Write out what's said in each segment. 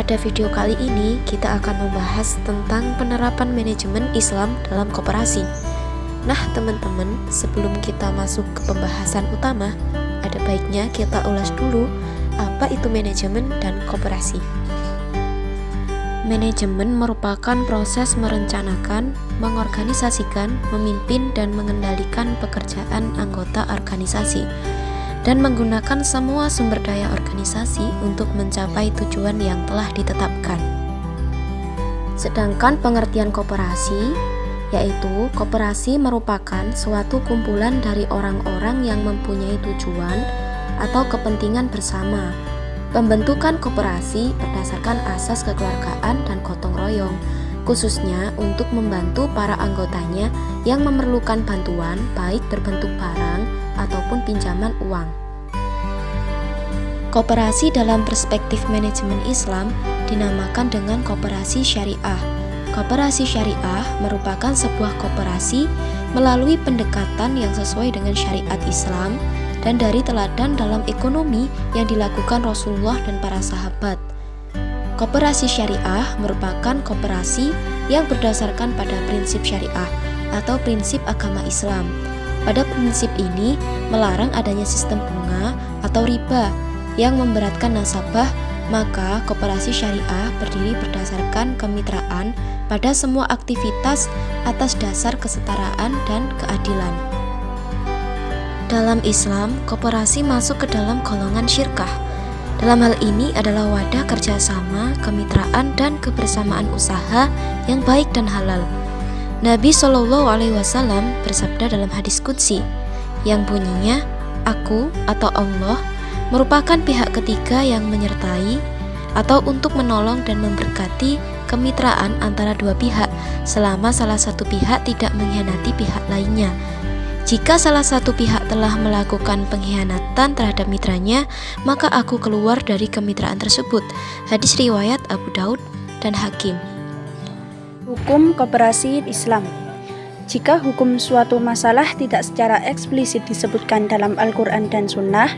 Pada video kali ini, kita akan membahas tentang penerapan manajemen Islam dalam koperasi. Nah, teman-teman, sebelum kita masuk ke pembahasan utama, ada baiknya kita ulas dulu apa itu manajemen dan koperasi. Manajemen merupakan proses merencanakan, mengorganisasikan, memimpin, dan mengendalikan pekerjaan anggota organisasi, dan menggunakan semua sumber daya organisasi untuk mencapai tujuan yang telah ditetapkan. Sedangkan pengertian koperasi, yaitu koperasi merupakan suatu kumpulan dari orang-orang yang mempunyai tujuan atau kepentingan bersama. Pembentukan koperasi berdasarkan asas kekeluargaan dan gotong royong, khususnya untuk membantu para anggotanya yang memerlukan bantuan baik berbentuk barang ataupun pinjaman uang. Koperasi dalam perspektif manajemen Islam dinamakan dengan koperasi syariah. Koperasi syariah merupakan sebuah koperasi melalui pendekatan yang sesuai dengan syariat Islam dan dari teladan dalam ekonomi yang dilakukan Rasulullah dan para sahabat. Koperasi syariah merupakan koperasi yang berdasarkan pada prinsip syariah atau prinsip agama Islam. Pada prinsip ini melarang adanya sistem bunga atau riba yang memberatkan nasabah, maka koperasi syariah berdiri berdasarkan kemitraan pada semua aktivitas atas dasar kesetaraan dan keadilan. Dalam Islam, koperasi masuk ke dalam golongan syirkah. Dalam hal ini adalah wadah kerjasama, kemitraan, dan kebersamaan usaha yang baik dan halal. Nabi SAW bersabda dalam hadis qudsi yang bunyinya, "Aku atau Allah merupakan pihak ketiga yang menyertai atau untuk menolong dan memberkati kemitraan antara dua pihak selama salah satu pihak tidak mengkhianati pihak lainnya. Jika salah satu pihak telah melakukan pengkhianatan terhadap mitranya, maka aku keluar dari kemitraan tersebut." Hadis riwayat Abu Daud dan Hakim. Hukum koperasi Islam. Jika hukum suatu masalah tidak secara eksplisit disebutkan dalam Al-Quran dan Sunnah,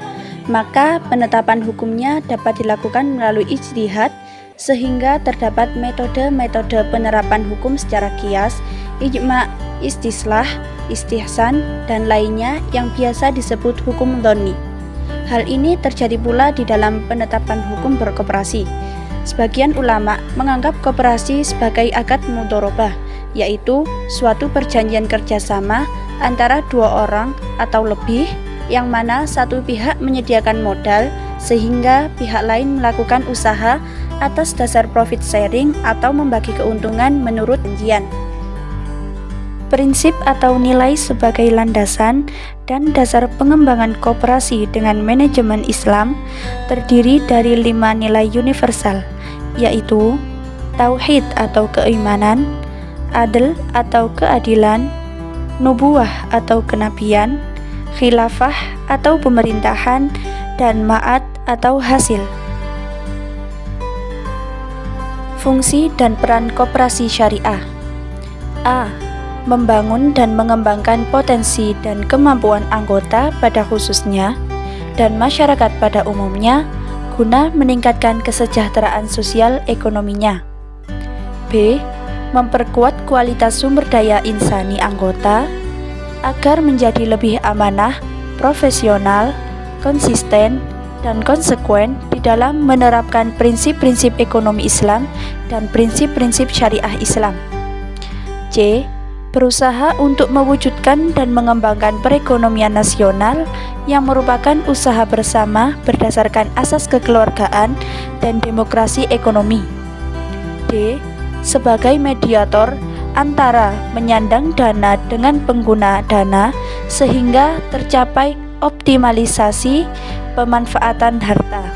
maka penetapan hukumnya dapat dilakukan melalui ijtihad, sehingga terdapat metode-metode penerapan hukum secara qiyas, ijma', istislah, istihsan, dan lainnya yang biasa disebut hukum dhonni. Hal ini terjadi pula di dalam penetapan hukum berkoperasi. Sebagian ulama menganggap koperasi sebagai akad mudharabah, yaitu suatu perjanjian kerjasama antara dua orang atau lebih, yang mana satu pihak menyediakan modal sehingga pihak lain melakukan usaha atas dasar profit sharing atau membagi keuntungan menurut perjanjian. Prinsip atau nilai sebagai landasan dan dasar pengembangan koperasi dengan manajemen Islam terdiri dari 5 nilai universal, yaitu tauhid atau keimanan, adl atau keadilan, nubuwah atau kenabian, khilafah atau pemerintahan, dan ma'ad atau hasil. Fungsi dan peran koperasi syariah. A. Membangun dan mengembangkan potensi dan kemampuan anggota pada khususnya dan masyarakat pada umumnya guna meningkatkan kesejahteraan sosial ekonominya. B. Memperkuat kualitas sumber daya insani anggota agar menjadi lebih amanah, profesional, konsisten, dan konsekuen di dalam menerapkan prinsip-prinsip ekonomi Islam dan prinsip-prinsip syariah Islam. C. Berusaha untuk mewujudkan dan mengembangkan perekonomian nasional yang merupakan usaha bersama berdasarkan asas kekeluargaan dan demokrasi ekonomi. D. Sebagai mediator antara menyandang dana dengan pengguna dana sehingga tercapai optimalisasi pemanfaatan harta.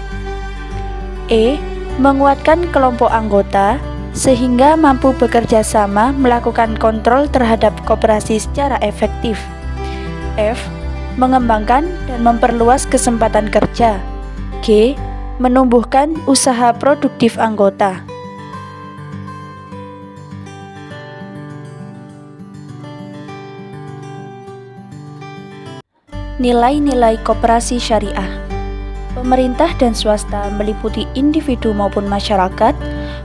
E. Menguatkan kelompok anggota sehingga mampu bekerja sama melakukan kontrol terhadap koperasi secara efektif. F. Mengembangkan dan memperluas kesempatan kerja. G. Menumbuhkan usaha produktif anggota. Nilai-nilai koperasi syariah. Pemerintah dan swasta meliputi individu maupun masyarakat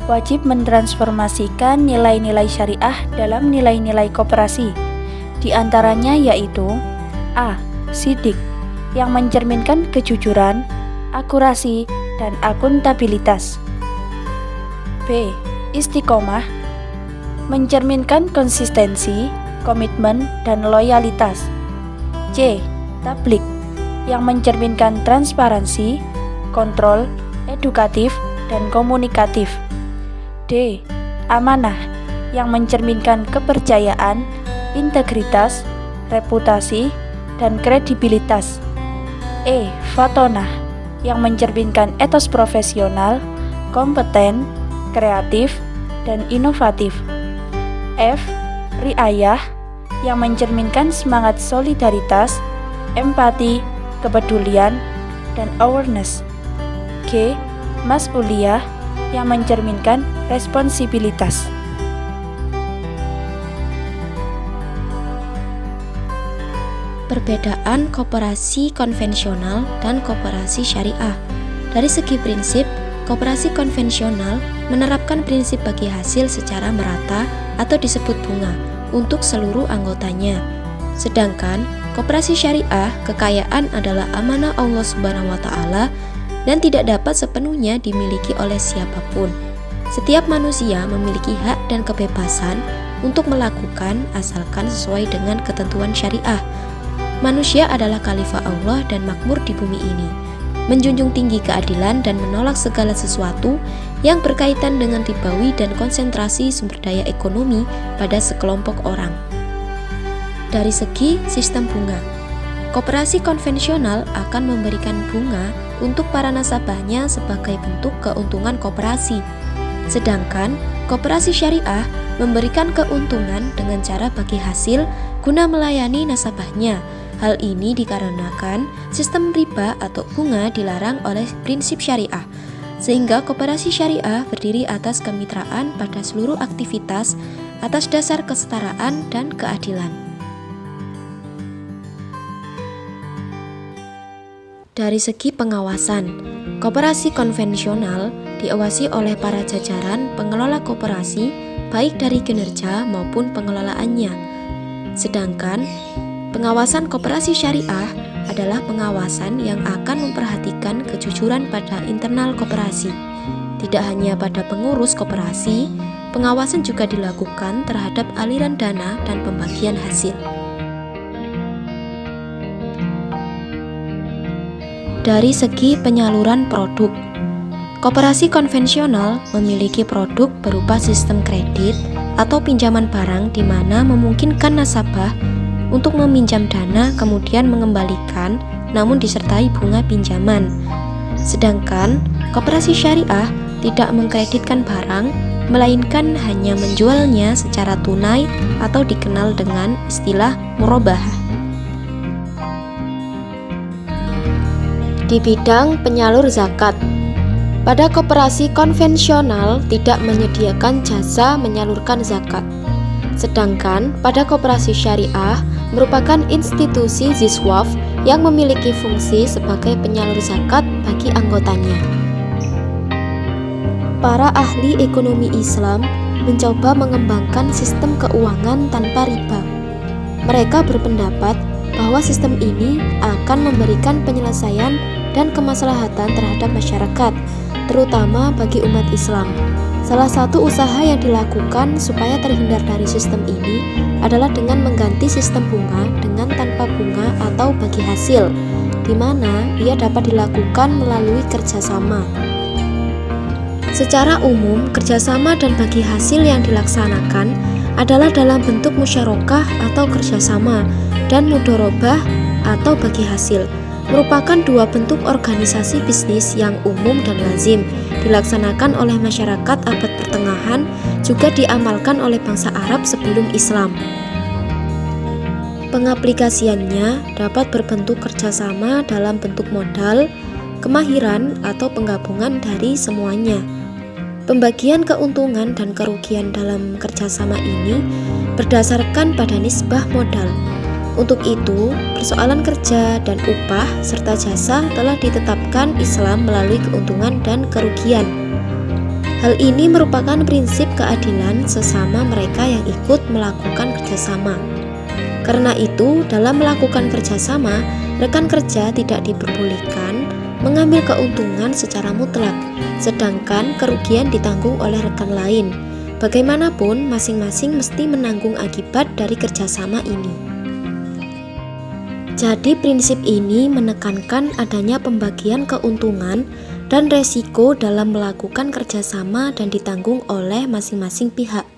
wajib mentransformasikan nilai-nilai syariah dalam nilai-nilai koperasi. Di antaranya yaitu A. Sidik, yang mencerminkan kejujuran, akurasi, dan akuntabilitas. B. Istiqomah, mencerminkan konsistensi, komitmen, dan loyalitas. C. Tablik, yang mencerminkan transparansi, kontrol, edukatif, dan komunikatif. D. Amanah, yang mencerminkan kepercayaan, integritas, reputasi, dan kredibilitas. E. Fatonah, yang mencerminkan etos profesional, kompeten, kreatif, dan inovatif. F. Riayah, yang mencerminkan semangat solidaritas, empati, kepedulian, dan awareness. G. Mas'uliyah, yang mencerminkan responsibilitas. Perbedaan koperasi konvensional dan koperasi syariah. Dari segi prinsip, koperasi konvensional menerapkan prinsip bagi hasil secara merata atau disebut bunga untuk seluruh anggotanya. Sedangkan koperasi syariah, kekayaan adalah amanah Allah Subhanahu wa taala dan tidak dapat sepenuhnya dimiliki oleh siapapun. Setiap manusia memiliki hak dan kebebasan untuk melakukan asalkan sesuai dengan ketentuan syariah. Manusia adalah khalifah Allah dan makmur di bumi ini, menjunjung tinggi keadilan dan menolak segala sesuatu yang berkaitan dengan ribawi dan konsentrasi sumber daya ekonomi pada sekelompok orang. Dari segi sistem bunga, koperasi konvensional akan memberikan bunga untuk para nasabahnya sebagai bentuk keuntungan koperasi. Sedangkan koperasi syariah memberikan keuntungan dengan cara bagi hasil guna melayani nasabahnya. Hal ini dikarenakan sistem riba atau bunga dilarang oleh prinsip syariah, sehingga koperasi syariah berdiri atas kemitraan pada seluruh aktivitas atas dasar kesetaraan dan keadilan. Dari segi pengawasan, koperasi konvensional diawasi oleh para jajaran pengelola koperasi baik dari kinerja maupun pengelolaannya. Sedangkan pengawasan koperasi syariah adalah pengawasan yang akan memperhatikan kejujuran pada internal koperasi. Tidak hanya pada pengurus koperasi, pengawasan juga dilakukan terhadap aliran dana dan pembagian hasil. Dari segi penyaluran produk, koperasi konvensional memiliki produk berupa sistem kredit atau pinjaman barang di mana memungkinkan nasabah untuk meminjam dana kemudian mengembalikan namun disertai bunga pinjaman. Sedangkan koperasi syariah tidak mengkreditkan barang, melainkan hanya menjualnya secara tunai atau dikenal dengan istilah murabahah. Di bidang penyalur zakat, pada koperasi konvensional tidak menyediakan jasa menyalurkan zakat. Sedangkan pada koperasi syariah merupakan institusi ziswaf yang memiliki fungsi sebagai penyalur zakat bagi anggotanya. Para ahli ekonomi Islam mencoba mengembangkan sistem keuangan tanpa riba. Mereka berpendapat bahwa sistem ini akan memberikan penyelesaian dan kemaslahatan terhadap masyarakat, terutama bagi umat Islam. Salah satu usaha yang dilakukan supaya terhindar dari sistem ini adalah dengan mengganti sistem bunga dengan tanpa bunga atau bagi hasil, di mana ia dapat dilakukan melalui kerjasama. Secara umum, kerjasama dan bagi hasil yang dilaksanakan adalah dalam bentuk musyarakah atau kerjasama, dan mudharabah atau bagi hasil merupakan dua bentuk organisasi bisnis yang umum dan lazim dilaksanakan oleh masyarakat abad pertengahan, juga diamalkan oleh bangsa Arab sebelum Islam. Pengaplikasiannya dapat berbentuk kerjasama dalam bentuk modal, kemahiran, atau penggabungan dari semuanya. Pembagian keuntungan dan kerugian dalam kerjasama ini berdasarkan pada nisbah modal. Untuk itu, persoalan kerja dan upah serta jasa telah ditetapkan Islam melalui keuntungan dan kerugian. Hal ini merupakan prinsip keadilan sesama mereka yang ikut melakukan kerjasama. Karena itu, dalam melakukan kerjasama, rekan kerja tidak diperbolehkan mengambil keuntungan secara mutlak, sedangkan kerugian ditanggung oleh rekan lain. Bagaimanapun, masing-masing mesti menanggung akibat dari kerjasama ini. Jadi prinsip ini menekankan adanya pembagian keuntungan dan resiko dalam melakukan kerjasama dan ditanggung oleh masing-masing pihak.